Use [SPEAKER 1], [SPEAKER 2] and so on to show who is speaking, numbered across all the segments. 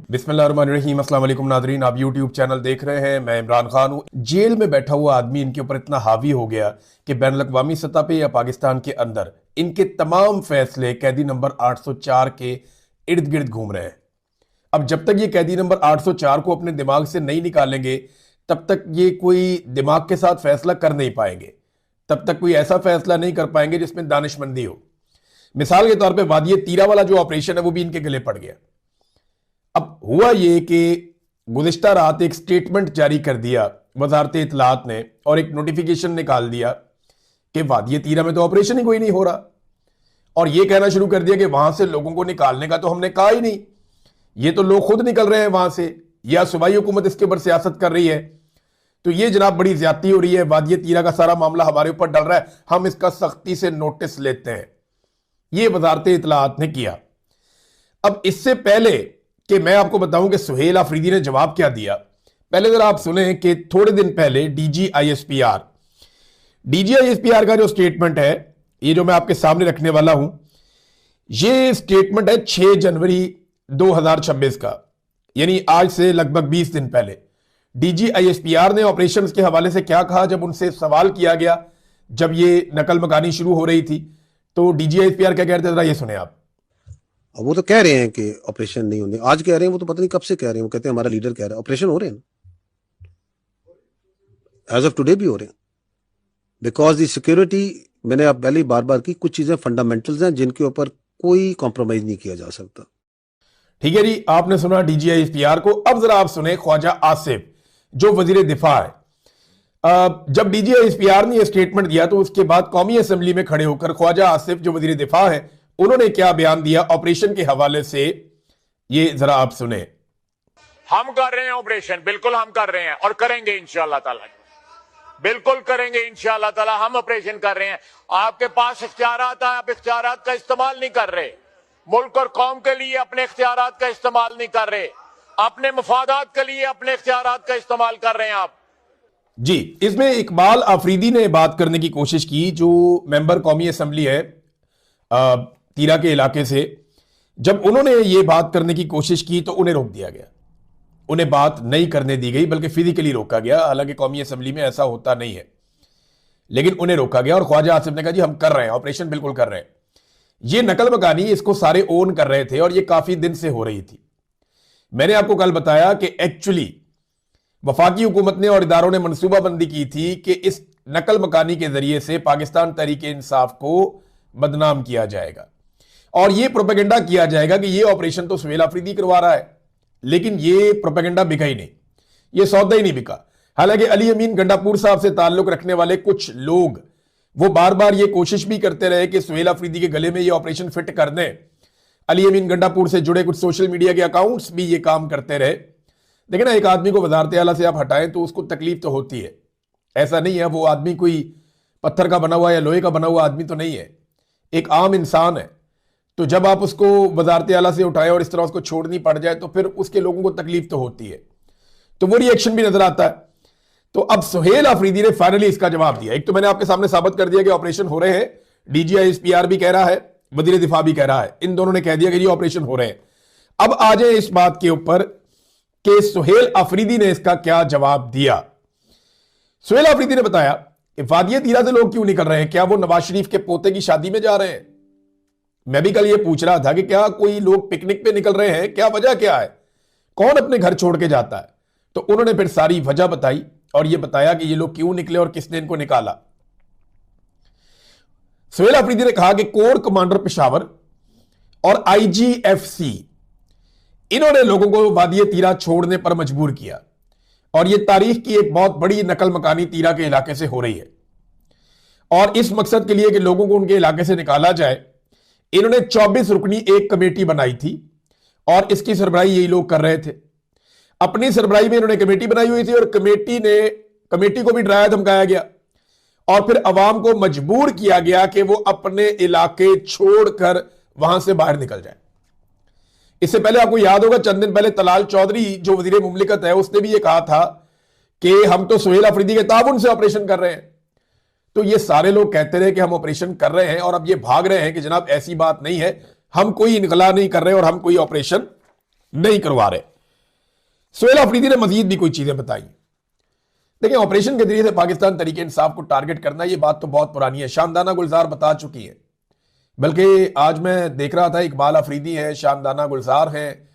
[SPEAKER 1] बिस्मिल्लाहिर्रहमानिर्रहीम। अस्सलाम वालेकुम नादरीन, आप यूट्यूब चैनल देख रहे हैं। मैं इमरान खान हूँ। जेल में बैठा हुआ आदमी इनके ऊपर इतना हावी हो गया कि बैनुल अक़वामी सतह पे या पाकिस्तान के अंदर इनके तमाम फैसले कैदी नंबर 804 के इर्द गिर्द घूम रहे हैं। अब जब तक ये कैदी नंबर 804 को अपने दिमाग से नहीं निकालेंगे तब तक ये कोई दिमाग के साथ फैसला कर नहीं पाएंगे, तब तक कोई ऐसा फैसला नहीं कर पाएंगे जिसमें दानिशमंदी हो। मिसाल के तौर पे वादिये तीरा वाला जो ऑपरेशन है वो भी इनके गले पड़ गया। अब हुआ ये कि गुज़िश्ता रात एक स्टेटमेंट जारी कर दिया वजारत इत्तलात ने और एक नोटिफिकेशन निकाल दिया कि वादिये तीरा में तो ऑपरेशन ही कोई नहीं हो रहा, और ये कहना शुरू कर दिया कि वहां से लोगों को निकालने का तो हमने कहा ही नहीं, ये तो लोग खुद निकल रहे हैं वहां से, या सूबाई हुकूमत इसके ऊपर सियासत कर रही है। तो ये जनाब बड़ी ज्यादती हो रही है, वादिये तीरा का सारा मामला हमारे ऊपर डल रहा है, हम इसका सख्ती से नोटिस लेते हैं। ये वजारत इत्तलात ने किया। अब इससे पहले कि मैं आपको बताऊं कि सुहेल आफरीदी ने जवाब क्या दिया, पहले जरा आप सुने कि थोड़े दिन पहले डीजीआईएसपीआर का जो स्टेटमेंट है, ये जो मैं आपके सामने रखने वाला हूं, ये स्टेटमेंट है 6 जनवरी 2026 का, यानी आज से लगभग 20 दिन पहले। डीजीआईएसपीआर ने ऑपरेशंस के हवाले से क्या कहा जब उनसे सवाल किया गया, जब ये नकल मकानी शुरू हो रही थी, तो डीजीआईएसपीआर क्या कहते हैं, जरा ये सुने आप।
[SPEAKER 2] वो तो कह रहे हैं कि ऑपरेशन नहीं होने, आज कह रहे हैं, वो तो पता नहीं कब से कह रहे हैं। वो कहते हैं हमारा लीडर कह रहा है ऑपरेशन हो रहे हैं, एज ऑफ टुडे भी हो रहे हैं। बिकॉज दी सिक्योरिटी, मैंने आप पहले बार बार की, कुछ चीजें फंडामेंटल्स हैं जिनके ऊपर कोई कॉम्प्रोमाइज नहीं किया जा सकता।
[SPEAKER 1] ठीक है जी, आपने सुना डीजीआईएसपीआर को। अब जरा आप सुने ख्वाजा आसिफ जो वजीर दिफा है। जब डीजीआईएसपीआर ने यह स्टेटमेंट दिया तो उसके बाद कौमी असेंबली में खड़े होकर ख्वाजा आसिफ जो वजीर दिफा है, उन्होंने क्या बयान दिया ऑपरेशन के हवाले से, ये जरा आप सुने।
[SPEAKER 3] हम कर रहे हैं ऑपरेशन, बिल्कुल हम कर रहे हैं और करेंगे इंशाअल्लाह ताला, बिल्कुल करेंगे इंशाअल्लाह ताला। हम ऑपरेशन कर रहे हैं, आपके पास इख्तियारात है, आप इख्तियारात का इस्तेमाल नहीं कर रहे, मुल्क और कौम के लिए अपने इख्तियारात का इस्तेमाल नहीं कर रहे, अपने मफादात के लिए अपने इख्तियारात का इस्तेमाल कर रहे हैं आप
[SPEAKER 1] जी। इसमें इकबाल आफरीदी ने बात करने की कोशिश की, जो मेंबर कौमी असेंबली है तीरा के इलाके से। जब उन्होंने ये बात करने की कोशिश की तो उन्हें रोक दिया गया, उन्हें बात नहीं करने दी गई, बल्कि फिजिकली रोका गया। हालांकि कौमी असेंबली में ऐसा होता नहीं है, लेकिन उन्हें रोका गया। और ख्वाजा आसिफ ने कहा जी हम कर रहे हैं ऑपरेशन, बिल्कुल कर रहे हैं। ये नकल मकानी इसको सारे ओन कर रहे थे और ये काफी दिन से हो रही थी। मैंने आपको कल बताया कि एक्चुअली वफाकी हुकूमत ने और इदारों ने मनसूबाबंदी की थी कि इस नकल मकानी के जरिए से पाकिस्तान तहरीक इंसाफ को बदनाम किया जाएगा और ये प्रोपेगेंडा किया जाएगा कि ये ऑपरेशन तो सुहेल आफरीदी करवा रहा है। लेकिन ये प्रोपेगेंडा बिका ही नहीं, ये सौदा ही नहीं बिका। हालांकि अली अमीन गंडापुर साहब से ताल्लुक रखने वाले कुछ लोग वो बार बार ये कोशिश भी करते रहे कि सुहेल आफरीदी के गले में ये ऑपरेशन फिट कर दें। अली अमीन गंडापुर से जुड़े कुछ सोशल मीडिया के अकाउंट्स भी ये काम करते रहे। देखिए ना, एक आदमी को वजारत आला से आप हटाएं तो उसको तकलीफ तो होती है, ऐसा नहीं है वो आदमी कोई पत्थर का बना हुआ या लोहे का बना हुआ आदमी तो नहीं है, एक आम इंसान है। तो जब आप उसको वजारत आला से उठाएं और इस तरह उसको छोड़नी पड़ जाए तो फिर उसके लोगों को तकलीफ तो होती है, तो वो रिएक्शन भी नजर आता है। तो अब सुहेल आफरीदी ने फाइनली इसका जवाब दिया। एक तो मैंने आपके सामने साबित कर दिया कि ऑपरेशन हो रहे हैं, डीजीआईएसपीआर भी कह रहा है, वजीर दिफा भी कह रहा है, इन दोनों ने कह दिया कि ये ऑपरेशन हो रहे हैं। अब आ जाए इस बात के ऊपर कि सुहेल आफरीदी ने इसका क्या जवाब दिया। सुहेल आफरीदी ने बताया कि वादिये तीरा से लोग क्यों निकल रहे हैं, क्या वो नवाज शरीफ के पोते की शादी में जा रहे हैं? मैं भी कल ये पूछ रहा था कि क्या कोई लोग पिकनिक पे निकल रहे हैं, क्या वजह क्या है, कौन अपने घर छोड़ के जाता है? तो उन्होंने फिर सारी वजह बताई और ये बताया कि ये लोग क्यों निकले और किसने इनको निकाला। सुहेल आफरीदी ने कहा कि कोर कमांडर पेशावर और आईजीएफसी, इन्होंने लोगों को वादिये तीरा छोड़ने पर मजबूर किया और यह तारीख की एक बहुत बड़ी नकल मकानी तीरा के इलाके से हो रही है। और इस मकसद के लिए कि लोगों को उनके इलाके से निकाला जाए, इन्होंने 24 रुकनी एक कमेटी बनाई थी और इसकी सरबराही यही लोग कर रहे थे। अपनी सरबराही में इन्होंने कमेटी बनाई हुई थी और कमेटी को भी डराया धमकाया गया और फिर अवाम को मजबूर किया गया कि वो अपने इलाके छोड़कर वहां से बाहर निकल जाए। इससे पहले आपको याद होगा, चंद दिन पहले तलाल चौधरी जो वजीर मुमलिकत है, उसने भी ये कहा था कि हम तो सुहेल आफरीदी के ताबुन से ऑपरेशन कर रहे हैं। तो ये सारे लोग कहते रहे कि हम ऑपरेशन कर रहे हैं और अब ये भाग रहे हैं कि जनाब ऐसी बात नहीं है, हम कोई इनकला नहीं कर रहे और हम कोई ऑपरेशन नहीं करवा रहे। सुहेल अफरीदी ने मजीद भी कोई चीजें बताई। देखिए, ऑपरेशन के जरिए से पाकिस्तान तरीके इंसाफ को टारगेट करना, ये बात तो बहुत पुरानी है, शामदाना गुलजार बता चुकी है। बल्कि आज मैं देख रहा था, इकबाल अफरीदी हैं, शामदाना गुलजार हैं,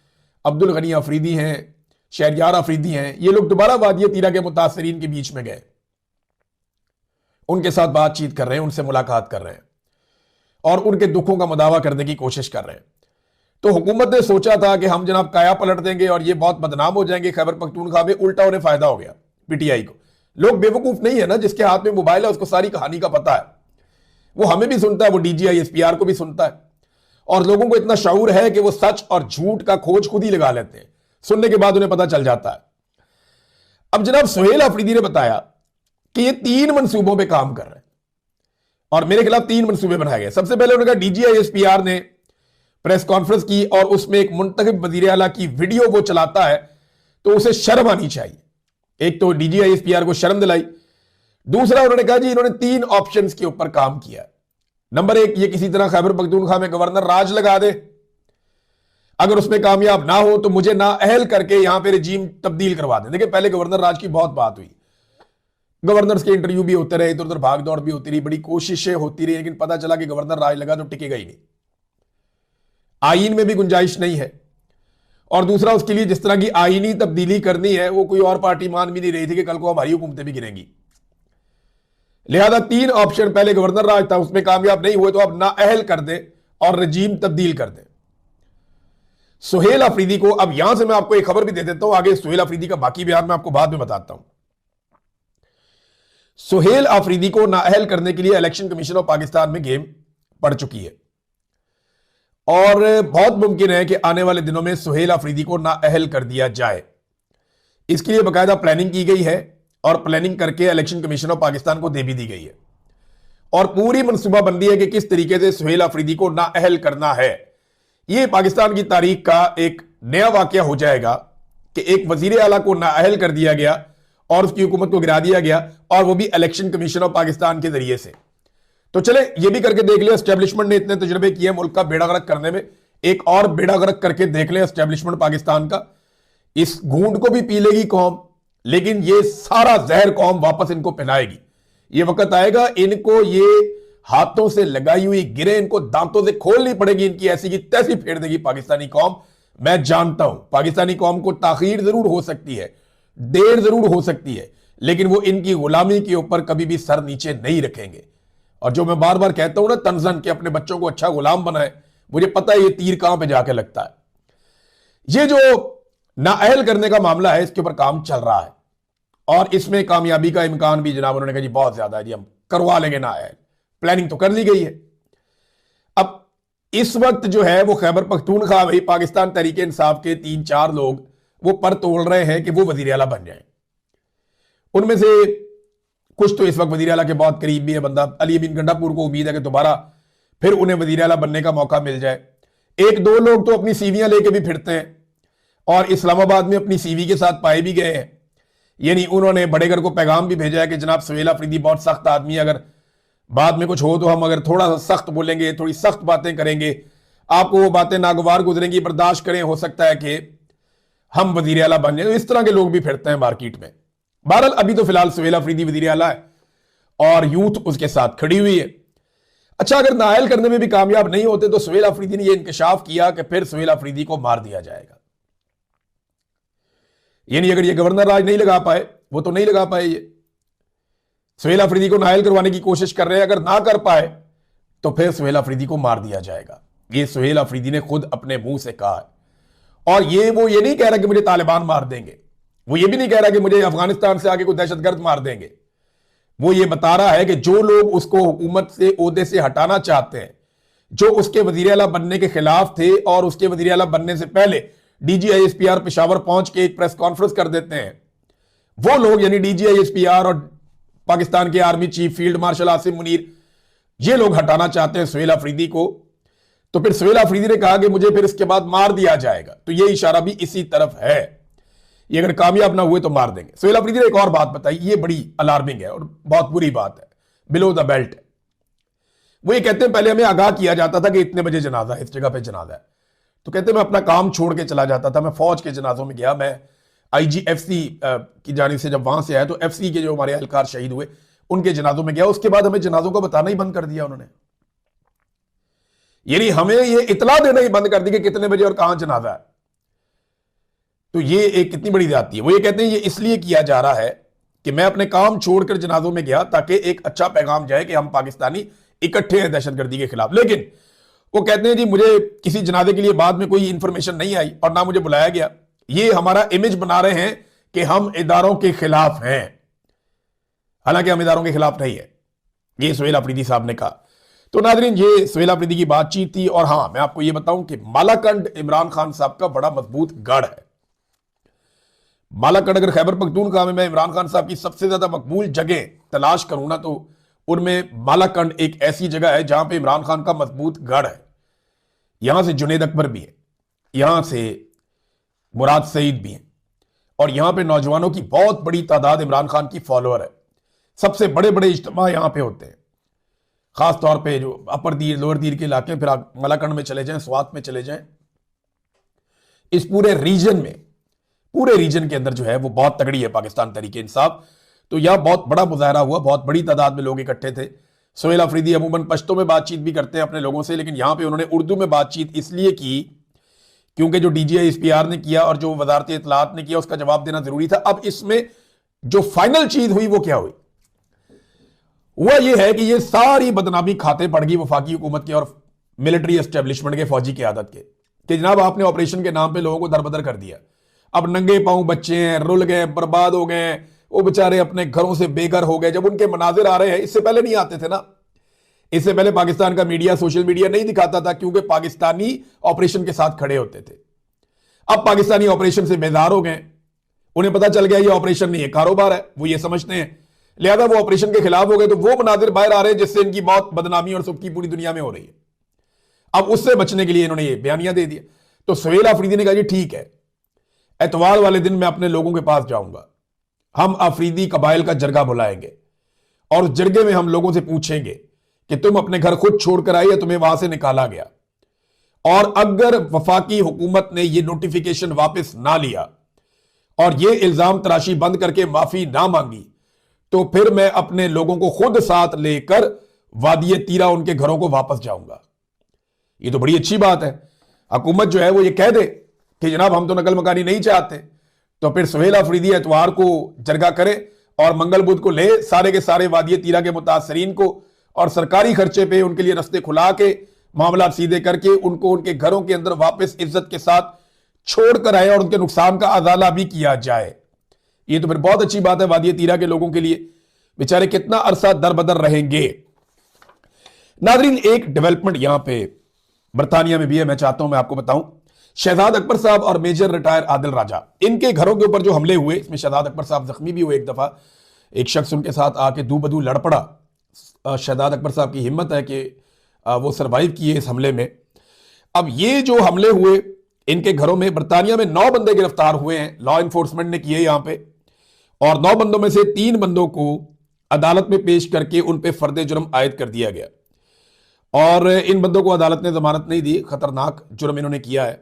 [SPEAKER 1] अब्दुल गनी अफरीदी हैं, शहरयार अफरीदी हैं, ये लोग दोबारा वादिया तीरा के मुतासरीन के बीच में गए, उनके साथ बातचीत कर रहे हैं, उनसे मुलाकात कर रहे हैं और उनके दुखों का मुदावा करने की कोशिश कर रहे हैं। तो हुकूमत ने सोचा था कि हम जनाब काया पलट देंगे और ये बहुत बदनाम हो जाएंगे खैबर पख्तूनख्वा में, उल्टा उन्हें फायदा हो गया पीटीआई को। लोग बेवकूफ नहीं है ना, जिसके हाथ में मोबाइल है उसको सारी कहानी का पता है, वो हमें भी सुनता है, वो डीजीआई एसपीआर को भी सुनता है, और लोगों को इतना शऊर है कि वो सच और झूठ का खोज खुद ही लगा लेते हैं, सुनने के बाद उन्हें पता चल जाता है। अब जनाब सुहेल अफरीदी ने बताया कि ये 3 मंसूबों पे काम कर रहे हैं और मेरे खिलाफ 3 मंसूबे बनाए गए। सबसे पहले उन्होंने कहा डीजीआई एसपीआर ने प्रेस कॉन्फ्रेंस की और उसमें एक मुंतखब वजीर आला की वीडियो वो चलाता है तो उसे शर्म आनी चाहिए। एक तो डीजीआई एसपीआर को शर्म दिलाई, दूसरा उन्होंने कहा जी इन्होंने 3 ऑप्शंस के ऊपर काम किया। नंबर 1, ये किसी तरह खैबर पख्तूनख्वा में गवर्नर राज लगा दे, अगर उसमें कामयाब ना हो तो मुझे नाअहल करके यहां पे रजीम तब्दील करवा दें। देखिए, पहले गवर्नर राज की बहुत बात हुई, गवर्नर्स के इंटरव्यू भी होते रहे, इधर उधर भाग दौड़ भी होती रही, बड़ी कोशिशें होती रही, लेकिन पता चला कि गवर्नर राज लगा तो टिकेगा ही नहीं, आईन में भी गुंजाइश नहीं है। और दूसरा, उसके लिए जिस तरह की आईनी तब्दीली करनी है वो कोई और पार्टी मान भी नहीं रही थी कि कल को हमारी हुकूमतें भी गिरेंगी। लिहाजा 3 ऑप्शन, पहले गवर्नर राज था, उसमें कामयाब नहीं हुए तो अब नाअहल कर दे और रजीम तब्दील कर दे। सुहेल अफरीदी को, अब यहां से मैं आपको एक खबर भी दे देता हूं, आगे सुहेल अफरीदी का बाकी बयान मैं आपको बाद में बताता हूं। सुहेल अफरीदी को नाअहल करने के लिए इलेक्शन कमीशन ऑफ पाकिस्तान में गेम पड़ चुकी है और बहुत मुमकिन है कि आने वाले दिनों में सुहेल अफरीदी को नाअहल कर दिया जाए। इसके लिए बाकायदा प्लानिंग की गई है और प्लानिंग करके इलेक्शन कमीशन ऑफ पाकिस्तान को दे भी दी गई है और पूरी मनसूबाबंदी है कि किस तरीके से सुहेल अफरीदी को नाअहल करना है। यह पाकिस्तान की तारीख का एक नया वाकया हो जाएगा कि एक वजीर आला को नाअहल कर दिया गया और उसकी हुकूमत को गिरा दिया गया, और वो भी इलेक्शन कमीशन ऑफ पाकिस्तान के जरिए से। तो चले ये भी करके देख ले, एस्टेब्लिशमेंट ने इतने तजुर्बे किए मुल्क का बेड़ा गर्क करने में, एक और बेड़ा गर्क करके देख ले एस्टेब्लिशमेंट पाकिस्तान का। इस घूंट को भी पी लेगी कौम, लेकिन ये सारा जहर कौम वापस इनको पिलाएगी। ये वक्त आएगा इनको ये हाथों से लगाई हुई गिरे इनको दांतों से खोलनी पड़ेगी, इनकी ऐसी की तैसी फेर देगी पाकिस्तानी कौम। मैं जानता हूं पाकिस्तानी कौम को ताखीर जरूर हो सकती है, देर जरूर हो सकती है, लेकिन वो इनकी गुलामी के ऊपर कभी भी सर नीचे नहीं रखेंगे। और जो मैं बार बार कहता हूं ना तंजन के अपने बच्चों को अच्छा गुलाम बनाए, मुझे पता है ये तीर कहां पे जाके लगता है। ये जो नाअहल करने का मामला है इसके ऊपर काम चल रहा है और इसमें कामयाबी का इम्कान भी जनाब उन्होंने कहा जी बहुत ज्यादा है जी, हम करवा लेंगे नाअहल, प्लानिंग तो कर ली गई है। अब इस वक्त जो है वो खैबर पख्तूनख्वा में पाकिस्तान तहरीके इंसाफ के 3-4 लोग वो पर तोड़ रहे हैं कि वो वजीर आला बन जाए। उनमें से कुछ तो इस वक्त वजीर आला के बहुत करीब भी है बंदा, अली अमीन गंडापुर को उम्मीद है कि दोबारा फिर उन्हें वजीर आला बनने का मौका मिल जाए। 1-2 लोग तो अपनी सीवियां लेके भी फिरते हैं और इस्लामाबाद में अपनी सीवी के साथ पाए भी गए हैं। यानी उन्होंने बड़ेगर को पैगाम भी भेजा है कि जनाब सुहेल अफरीदी बहुत सख्त आदमी है, अगर बाद में कुछ हो तो हम अगर थोड़ा सा सख्त बोलेंगे, थोड़ी सख्त बातें करेंगे, आपको वो बातें नागवार गुजरेंगी, बर्दाश्त करें, हो सकता है कि हम वजीर आला बन जाए। तो इस तरह के लोग भी फिरते हैं मार्केट में। बहरहाल अभी तो फिलहाल सुहेल अफरीदी वजीर आला है और यूथ उसके साथ खड़ी हुई है। अच्छा, अगर नाअहल करने में भी कामयाब नहीं होते तो सुहेल अफरीदी ने यह इंकशाफ किया कि फिर सुहेल अफरीदी को मार दिया जाएगा। यानी अगर ये गवर्नर राज नहीं लगा पाए, वो तो नहीं लगा पाए, ये सुहेल अफरीदी को नाअहल करवाने की कोशिश कर रहे हैं, अगर ना कर पाए तो फिर सुहेल अफरीदी को मार दिया जाएगा। ये सुहेल अफरीदी ने खुद अपने मुंह से कहा है। और वो ये नहीं कह रहा कि मुझे तालिबान मार देंगे, वो ये भी नहीं कह रहा कि मुझे अफगानिस्तान से आके कोई दहशतगर्द मार देंगे। वो ये बता रहा है कि जो लोग उसको हुकूमत से ओहदे से हटाना चाहते हैं, जो उसके वजीर आला बनने के खिलाफ थे और उसके वजीर आला बनने से पहले DGISPR पेशावर पहुंच के एक प्रेस कॉन्फ्रेंस कर देते हैं, वो लोग यानी DGISPR और पाकिस्तान के army chief field marshal Asim Munir, ये लोग हटाना चाहते हैं सुहेल अफरीदी को। तो फिर सुहेल अफरीदी ने कहा कि मुझे फिर इसके बाद मार दिया जाएगा। तो ये इशारा भी इसी तरफ है, ये अगर कामयाब ना हुए तो मार देंगे। सुहेल अफरीदी ने एक और बात बताई, ये बड़ी अलार्मिंग है और बहुत बुरी बात है, बिलो द बेल्ट है। वो ये कहते हैं पहले हमें आगाह किया जाता था कि इतने बजे जनाजा है, इस जगह पे जनाजा है, तो कहते मैं अपना काम छोड़ के चला जाता था, मैं फौज के जनाजों में गया, मैं IGFC की जानिब से जब वहां से आया तो FC के जो हमारे एहलकार शहीद हुए उनके जनाजों में गया, उसके बाद हमें जनाजों को बताना ही बंद कर दिया उन्होंने। यानी हमें ये इतला देना ही बंद कर दी कि कितने बजे और कहां जनाजा है। तो ये एक कितनी बड़ी जाती है। वो ये कहते हैं ये इसलिए किया जा रहा है कि मैं अपने काम छोड़कर जनाजों में गया ताकि एक अच्छा पैगाम जाए कि हम पाकिस्तानी इकट्ठे हैं दहशतगर्दी के खिलाफ। लेकिन वो कहते हैं जी मुझे किसी जनाजे के लिए बाद में कोई इंफॉर्मेशन नहीं आई और ना मुझे बुलाया गया, ये हमारा इमेज बना रहे हैं कि हम इदारों के खिलाफ हैं, हालांकि हम इदारों के खिलाफ नहीं है, ये सुहेल अफरीदी साहब ने कहा। तो नाजरीन ये सुहेल अफरीदी की बातचीत थी। और हां मैं आपको ये बताऊं कि मालाकंड इमरान खान साहब का बड़ा मजबूत गढ़ है। मालाकंड अगर खैबर पख्तूनख्वा में मैं इमरान खान साहब की सबसे ज्यादा मकबूल जगह तलाश करूं ना तो उनमें मालाकंड एक ऐसी जगह है जहां पे इमरान खान का मजबूत गढ़ है। यहां से जुनैद अकबर भी है, यहां से मुराद सईद भी हैं और यहां पे नौजवानों की बहुत बड़ी तादाद इमरान खान की फॉलोअर है। सबसे बड़े बड़े इज्तिमा यहां पे होते हैं, खास तौर पे जो अपर दीर लोअर दीर के इलाके, फिर आप मालाकंड में चले जाएं, स्वात में चले जाएं, इस पूरे रीजन के अंदर जो है वो बहुत तगड़ी है पाकिस्तान तहरीके इंसाफ। तो यह बहुत बड़ा मुजाहरा हुआ, बहुत बड़ी तादाद में लोग इकट्ठे थे। सुहेल अफरीदी अमूमन पश्तो में बातचीत भी करते हैं अपने लोगों से, लेकिन यहां पे उन्होंने उर्दू में बातचीत इसलिए की क्योंकि जो DGI SPR ने किया और जो वजारत इत्तलात ने किया उसका जवाब देना जरूरी था। अब इसमें जो फाइनल चीज हुई वो क्या हुई, हुआ यह है कि ये सारी बदनामी खाते पड़ गई वफाकी हुकूमत के और मिलिट्री एस्टेब्लिशमेंट के, फौजी क़यादत के, कि जनाब आपने ऑपरेशन के नाम पे लोगों को दरबदर कर दिया। अब नंगे पांव बच्चे हैं, रुल गए, बर्बाद हो गए, वो बेचारे अपने घरों से बेघर हो गए। जब उनके मनाजिर आ रहे हैं, इससे पहले नहीं आते थे ना, इससे पहले पाकिस्तान का मीडिया, सोशल मीडिया नहीं दिखाता था क्योंकि पाकिस्तानी ऑपरेशन के साथ खड़े होते थे। अब पाकिस्तानी ऑपरेशन से बेजार हो गए, उन्हें पता चल गया ये ऑपरेशन नहीं है, कारोबार है, वो ये समझते हैं, लिहाजा वो ऑपरेशन के खिलाफ हो गए। तो वो मनाजिर बाहर आ रहे हैं जिससे इनकी मौत, बदनामी और सुबकी पूरी दुनिया में हो रही है। अब उससे बचने के लिए इन्होंने ये बयानिया दे दिया। तो सुहेल अफरीदी ने कहा जी ठीक है, एतवार वाले दिन मैं अपने लोगों के पास जाऊंगा, हम अफरीदी कबाइल का जरगा बुलाएंगे और उस जरगे में हम लोगों से पूछेंगे कि तुम अपने घर खुद छोड़कर आए या तुम्हें वहां से निकाला गया, और अगर वफाकी हुकूमत ने यह नोटिफिकेशन वापस ना लिया और यह इल्जाम तराशी बंद करके माफी ना मांगी तो फिर मैं अपने लोगों को खुद साथ लेकर वादी तीरा उनके घरों को वापस जाऊंगा। ये तो बड़ी अच्छी बात है। हुकूमत जो है वो ये कह दे कि जनाब हम तो नकल मकानी नहीं चाहते, तो फिर सुहेल अफरीदी एतवार को जरगा करे और मंगल बुध को ले सारे के सारे वादी तीरा के मुतासरीन को और सरकारी खर्चे पे उनके लिए रस्ते खुला के मामला सीधे करके उनको उनके घरों के अंदर वापस इज्जत के साथ छोड़ कर आए और उनके नुकसान का अजाला भी किया जाए। ये तो फिर बहुत अच्छी बात है वादी तीरा के लोगों के लिए, बेचारे कितना अरसा दरबदर रहेंगे। नाजरीन एक डेवलपमेंट यहां पे बरतानिया में भी है, मैं चाहता हूं मैं आपको बताऊं। शहजाद अकबर साहब और मेजर रिटायर आदिल राजा, इनके घरों के ऊपर जो हमले हुए, इसमें शहजाद अकबर साहब जख्मी भी हुए। एक दफा एक शख्स उनके साथ आके दू बदू लड़ पड़ा। शहजाद अकबर साहब की हिम्मत है कि वो सरवाइव किए इस हमले में। अब ये जो हमले हुए इनके घरों में, बरतानिया में 9 बंदे गिरफ्तार हुए हैं, लॉ इन्फोर्समेंट ने किए यहां पे, और 9 बंदों में से 3 बंदों को अदालत में पेश करके उन पे फर्द जुर्म आयद कर दिया गया और इन बंदों को अदालत ने जमानत नहीं दी। खतरनाक जुर्म इन्होंने किया है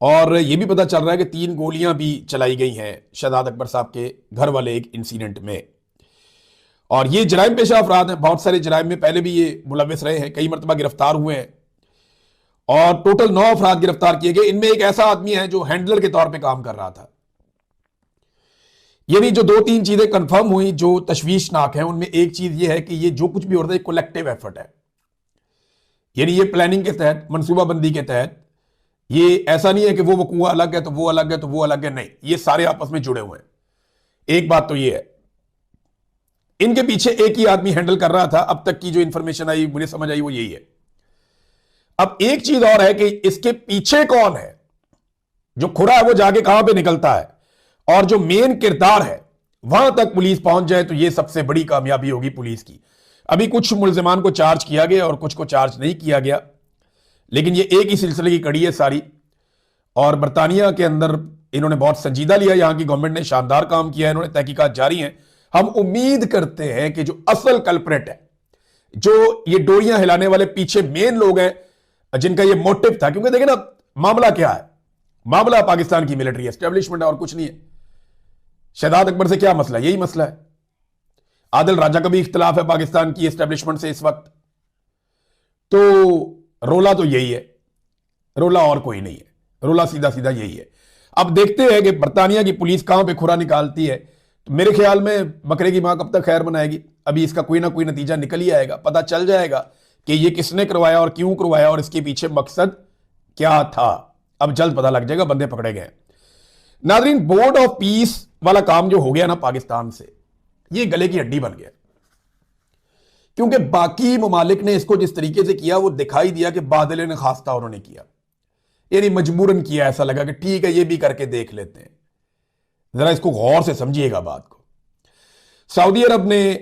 [SPEAKER 1] और यह भी पता चल रहा है कि 3 गोलियां भी चलाई गई हैं शहजाद अकबर साहब के घर वाले एक इंसिडेंट में। और ये जराइम पेशा अफराद हैं, बहुत सारे जराइम में पहले भी ये मुलविस रहे हैं, कई मरतबा गिरफ्तार हुए हैं और टोटल 9 अफराद गिरफ्तार किए गए। इनमें एक ऐसा आदमी है जो हैंडलर के तौर पे काम कर रहा था। यानी जो 2-3 चीजें कंफर्म हुई जो तशवीशनाक हैं, उनमें एक चीज ये है कि ये जो कुछ भी हो रहा है कलेक्टिव एफर्ट है, यानी ये प्लानिंग के तहत, मनसूबाबंदी के तहत। ये ऐसा नहीं है कि वो वकूआ अलग है तो वो अलग है तो वो अलग है, नहीं, ये सारे आपस में जुड़े हुए हैं। एक बात तो ये है, इनके पीछे एक ही आदमी हैंडल कर रहा था। अब तक की जो इंफॉर्मेशन आई, मुझे समझ आई, वो यही है। अब एक चीज और है कि इसके पीछे कौन है, जो खुरा है वो जाके कहां पे निकलता है, और जो मेन किरदार है वहां तक पुलिस पहुंच जाए तो ये सबसे बड़ी कामयाबी होगी पुलिस की। अभी कुछ मुल्जिमान को चार्ज किया गया और कुछ को चार्ज नहीं किया गया, लेकिन ये एक ही सिलसिले की कड़ी है सारी। और बरतानिया के अंदर इन्होंने बहुत संजीदा लिया, यहां की गवर्नमेंट ने शानदार काम किया है, इन्होंने तहकीकात जारी हैं। हम उम्मीद करते हैं कि जो असल कल्प्रेट है, जो ये डोरियां हिलाने वाले पीछे मेन लोग हैं, जिनका ये मोटिव था, क्योंकि देखिए ना मामला क्या है, मामला पाकिस्तान की मिलिट्री एस्टेब्लिशमेंट है और कुछ नहीं है। शहजाद अकबर से क्या मसला है? यही मसला है। आदिल राजा का भी इख्तिलाफ है पाकिस्तान की एस्टेब्लिशमेंट से इस वक्त। तो रोला तो यही है, रोला और कोई नहीं है, रोला सीधा सीधा यही है। अब देखते हैं कि बरतानिया की पुलिस कहां पे खुरा निकालती है। तो मेरे ख्याल में बकरे की मां कब तक खैर मनाएगी? अभी इसका कोई ना कोई नतीजा निकल ही आएगा, पता चल जाएगा कि ये किसने करवाया और क्यों करवाया और इसके पीछे मकसद क्या था। अब जल्द पता लग जाएगा, बंदे पकड़े गए। नाजरीन, बोर्ड ऑफ पीस वाला काम जो हो गया ना पाकिस्तान से, ये गले की हड्डी बन गया, क्योंकि बाकी ममालिक ने इसको जिस तरीके से किया वो दिखाई दिया कि बादल ने खास्ता उन्होंने किया, यानी मजबूरन किया। ऐसा लगा कि ठीक है ये भी करके देख लेते हैं। जरा इसको गौर से समझिएगा बात को। सऊदी अरब ने,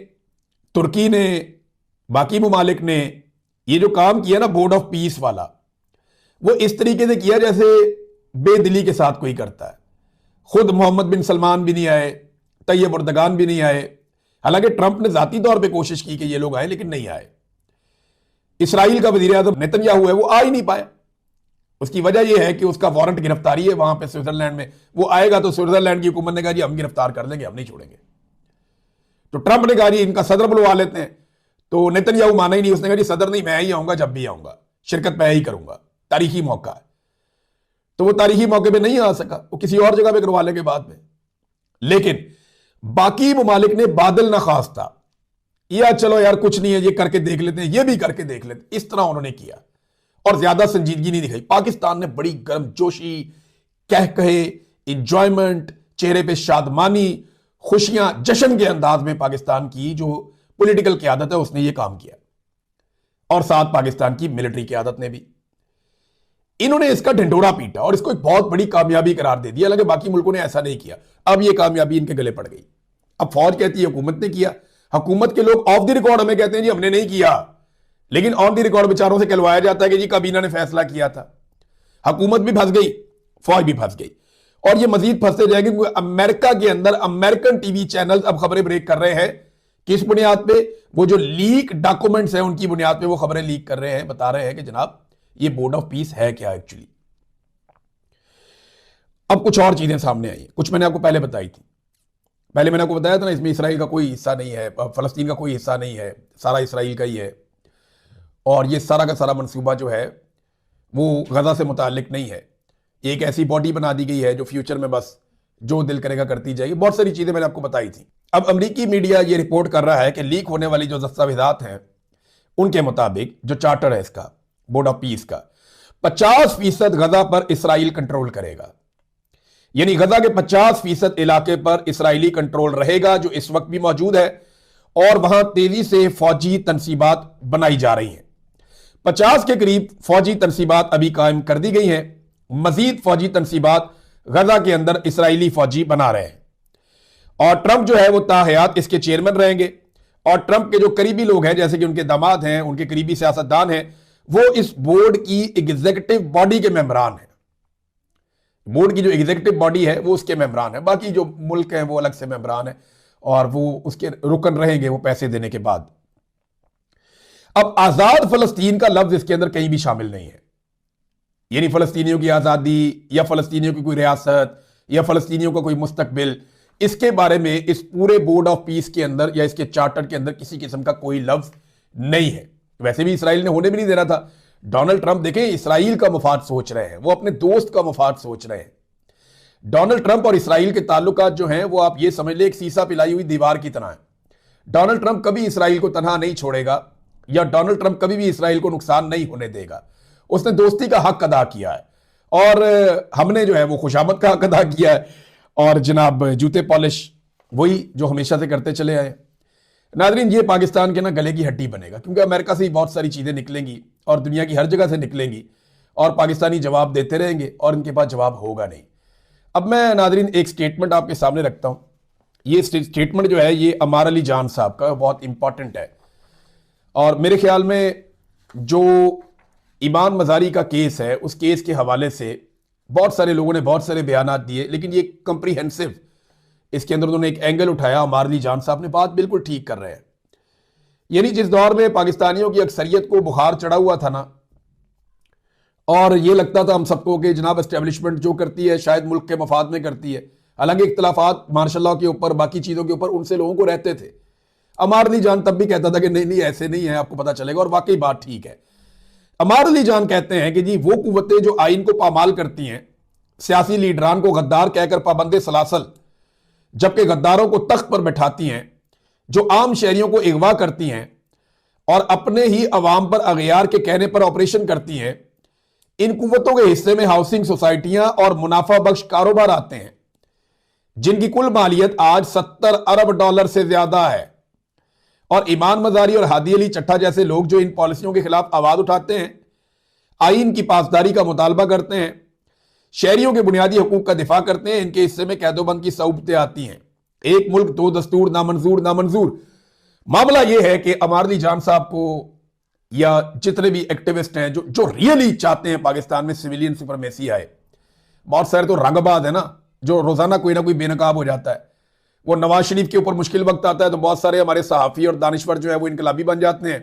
[SPEAKER 1] तुर्की ने, बाकी ममालिक ने ये जो काम किया ना बोर्ड ऑफ पीस वाला, वो इस तरीके से किया जैसे बेदिली के साथ कोई करता है। खुद मोहम्मद बिन सलमान भी नहीं आए, तैयब अर्दगान भी नहीं आए। हालांकि ट्रंप ने जाती तौर पे कोशिश की कि ये लोग आए, लेकिन नहीं आए। इसराइल का वजीर आज़म नेतन्याहू है, वो आ ही नहीं पाया। उसकी वजह यह है कि उसका वारंट गिरफ्तारी है वहां पे स्विट्जरलैंड में। वो आएगा तो स्विट्जरलैंड की हुकूमत ने कहा जी हम गिरफ्तार कर लेंगे, हम नहीं छोड़ेंगे। तो ट्रंप ने कहा जी इनका सदर बुलवा लेते हैं। तो नेतन्याहू माना ही नहीं, उसने कहा जी सदर नहीं, मैं ही आऊंगा, जब भी आऊंगा शिरकत मैं ही करूंगा, तारीखी मौका है। तो वो तारीखी मौके पे नहीं आ सका, वो किसी और जगह पे करवा लेंगे बाद में। लेकिन बाकी ममालिक ने बादल ना खास्ता, या चलो यार कुछ नहीं है ये करके देख लेते हैं, ये भी करके देख लेते हैं, इस तरह उन्होंने किया और ज्यादा संजीदगी नहीं दिखाई। पाकिस्तान ने बड़ी गर्मजोशी, कह कहे, इंजॉयमेंट, चेहरे पे शादमानी, खुशियां, जश्न के अंदाज में पाकिस्तान की जो पॉलिटिकल क़यादत है उसने ये काम किया, और साथ पाकिस्तान की मिलिट्री क़यादत ने भी। इन्होंने इसका ढिंढोरा पीटा और इसको एक बहुत बड़ी कामयाबी करार दे दिया। हालांकि बाकी मुल्कों ने ऐसा नहीं किया। अब ये कामयाबी इनके गले पड़ गई। अब फौज कहती है हुकूमत ने किया, हुकूमत के लोग ऑफ द रिकॉर्ड हमें कहते हैं जी हमने नहीं किया, लेकिन ऑन द रिकॉर्ड बेचारों से कहलवाया जाता है कि जी काबीना ने फैसला किया था। हुकूमत भी फंस गई, फौज भी फंस गई, और ये मजीद फंसते जाएंगे, क्योंकि अमेरिका के अंदर अमेरिकन टीवी चैनल अब खबरें ब्रेक कर रहे हैं। किस बुनियाद पे? वो जो लीक डॉक्यूमेंट्स हैं उनकी बुनियाद पे वो खबरें लीक कर रहे हैं, बता रहे हैं कि जनाब ये बोर्ड ऑफ पीस है क्या एक्चुअली। अब कुछ और चीजें सामने आई, कुछ मैंने आपको पहले बताई थी। पहले मैंने आपको बताया था ना, इसमें इसराइल का कोई हिस्सा नहीं है, फलस्तीन का कोई हिस्सा नहीं है, सारा इसराइल का ही है। और ये सारा का सारा मंसूबा जो है वो गजा से मुताल्लिक नहीं है। एक ऐसी बॉडी बना दी गई है जो फ्यूचर में बस जो दिल करेगा करती जाएगी। बहुत सारी चीजें मैंने आपको बताई थी। अब अमेरिकी मीडिया ये रिपोर्ट कर रहा है कि लीक होने वाली जो दस्तावेजात हैं उनके मुताबिक जो चार्टर है इसका बोर्ड ऑफ पीस का, 50% गजा पर इसराइल कंट्रोल करेगा। यानी गजा के 50% इलाके पर इसराइली कंट्रोल रहेगा, जो इस वक्त भी मौजूद है, और वहां तेजी से फौजी तनसीबात बनाई जा रही हैं। 50 के करीब फौजी तनसीबात अभी कायम कर दी गई हैं। मजीद फौजी तनसीबात गजा के अंदर इसराइली फौजी बना रहे हैं। और ट्रंप जो है वो ताहयात इसके चेयरमैन रहेंगे, और ट्रंप के जो करीबी लोग हैं जैसे कि उनके दामाद हैं, उनके करीबी सियासतदान हैं, वो इस बोर्ड की एग्जीक्यूटिव बॉडी के मेंबरान हैं। बोर्ड की जो एग्जीक्यूटिव बॉडी है वो उसके मेंबरान है। बाकी जो मुल्क हैं वो अलग से मेंबरान है, और वो उसके रुकन रहेंगे वो पैसे देने के बाद। अब आजाद फलस्तीन का लफ्ज इसके अंदर कहीं भी शामिल नहीं है। यानी फलस्तीनियों की आजादी या फलस्तीनियों की कोई रियासत या फलस्तीनियों का कोई मुस्तकबिल, इसके बारे में इस पूरे बोर्ड ऑफ पीस के अंदर या इसके चार्टर के अंदर किसी किस्म का कोई लफ्ज नहीं है। वैसे भी इसराइल ने होने भी नहीं देना था। डोनाल्ड ट्रंप देखें इसराइल का मफाद सोच रहे हैं, वो अपने दोस्त का मफाद सोच रहे हैं। डोनाल्ड ट्रंप और इसराइल के ताल्लुकात जो हैं वो आप ये समझ ले एक सीसा पिलाई हुई दीवार की तरह है। डोनाल्ड ट्रंप कभी इसराइल को तनहा नहीं छोड़ेगा, या डोनाल्ड ट्रंप कभी भी इसराइल को नुकसान नहीं होने देगा। उसने दोस्ती का हक अदा किया है, और हमने जो है वो खुशामद का हक अदा किया है, और जनाब जूते पॉलिश वही जो हमेशा से करते चले आए। नाजरीन, ये पाकिस्तान के ना गले की हड्डी बनेगा, क्योंकि अमेरिका से ही बहुत सारी चीजें निकलेंगी और दुनिया की हर जगह से निकलेंगी, और पाकिस्तानी जवाब देते रहेंगे और इनके पास जवाब होगा नहीं। अब मैं नाजरीन एक स्टेटमेंट आपके सामने रखता हूं। ये स्टेटमेंट जो है ये अमार अली जान साहब का बहुत इंपॉर्टेंट है, और मेरे ख्याल में जो ईमान मजारी का केस है उस केस के हवाले से बहुत सारे लोगों ने बहुत सारे बयान दिए, लेकिन ये कंप्रीहेंसिव, इसके अंदर उन्होंने एक एंगल उठाया। अमार अली जान साहब ने बात बिल्कुल ठीक कर रहे हैं। यानी जिस दौर में पाकिस्तानियों की अक्सरियत को बुखार चढ़ा हुआ था ना, और ये लगता था हम सबको कि जनाब एस्टेब्लिशमेंट जो करती है शायद मुल्क के मफाद में करती है, हालांकि इख्तलाफात मार्शल लॉ के ऊपर, बाकी चीजों के ऊपर उनसे लोगों को रहते थे। अमार अली जान तब भी कहता था कि नहीं नहीं ऐसे नहीं है, आपको पता चलेगा, और वाकई बात ठीक है। अमार अली जान कहते हैं कि जी वो कुव्वतें जो आइन को पामाल करती हैं, सियासी लीडरान को गद्दार कहकर पाबंदे सलासल, जबकि गद्दारों को तख्त पर बैठाती हैं, जो आम शहरियों को अगवा करती हैं और अपने ही अवाम पर अगयार के कहने पर ऑपरेशन करती हैं, इन कुव्वतों के हिस्से में हाउसिंग सोसाइटियां और मुनाफा बख्श कारोबार आते हैं, जिनकी कुल मालियत आज 70 अरब डॉलर से ज्यादा है। और ईमान मजारी और हादी अली चट्टा जैसे लोग जो इन पॉलिसियों के खिलाफ आवाज उठाते हैं, आइन की पासदारी का मुतालबा करते हैं, शहरियों के बुनियादी हकूक का दिफा करते हैं, इनके हिस्से में कैदोबंद की सऊबतें आती हैं। एक मुल्क दो दस्तूर नामंजूर नामंजूर। मामला यह है कि अमार अली जान साहब को या जितने भी एक्टिविस्ट हैं जो रियली चाहते हैं पाकिस्तान में सिविलियन सुपरमेसी आए, बहुत सारे तो रंगबाज है ना, जो रोजाना कोई ना कोई बेनकाब हो जाता है। वो नवाज शरीफ के ऊपर मुश्किल वक्त आता है तो बहुत सारे हमारे सहाफी और दानिश्वर जो है वो इनकलाबी बन जाते हैं।